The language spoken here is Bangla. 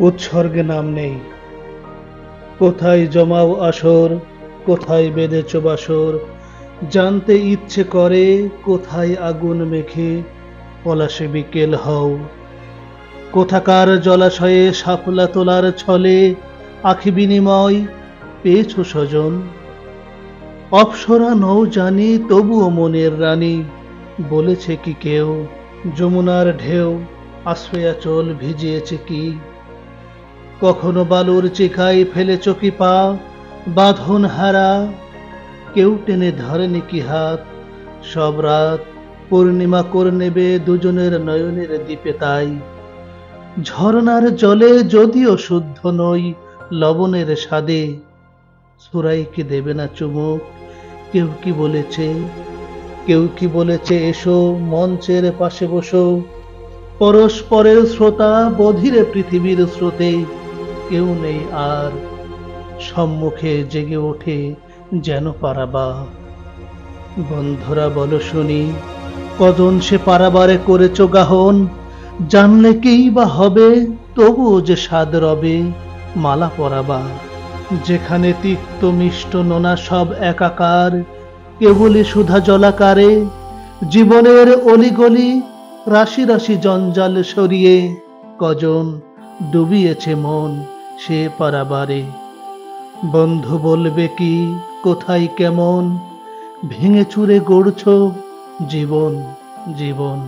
উৎসর্গে নাম নেই। কোথায় জমাও আসর, কোথায় বেঁধেছ বাসর, জানতে ইচ্ছে করে কোথায় আগুন মেখে পলাশে বিকেল হও। কোথাকার জলাশয়ে শাপলা তোলার ছলে আখি বিনিময় পেয়েছ স্বজন। অপ্সরা নও জানি তবুও মনের রানী, বলেছে কি কেউ যমুনার ঢেউ আশ্রয় আঁচল ভিজিয়েছে কি। কখনো বালুর চিখায় ফেলেছ কি পা, বাঁধন হারা কেউ টেনে ধরেনি কি হাত। সব রাত পূর্ণিমা করে নেবে দুজনের নয়নের দ্বীপে তাই। ঝরনার জলে যদিও শুদ্ধ নই লবণের স্বাদে, সুরাইকে দেবে না চুমুক। কেউ কি বলেছে, কেউ কি বলেছে এসো মঞ্চের পাশে বসো, পরস্পরের শ্রোতা বধিরে পৃথিবীর স্রোতে। কেউ নেই আর সম্মুখে জেগে ওঠে যেন পারাবা। বন্ধুরা বলো শুনি, কজন সে পারাবারে করেছ গাহন। জানলে কেই বা হবে তবুও যে স্বাদ রবে মালা পরাবা। যেখানে তিক্ত মিষ্ট নোনা সব একাকার, কেবলই সুধা জলাকারে। জীবনের অলিগলি রাশি রাশি জঞ্জাল সরিয়ে কজন ডুবিয়েছে মন সে পারাবারে। বন্ধু বলবে কি কোথায় কেমন ভেঙে চুরে গড়ছ জীবন জীবন।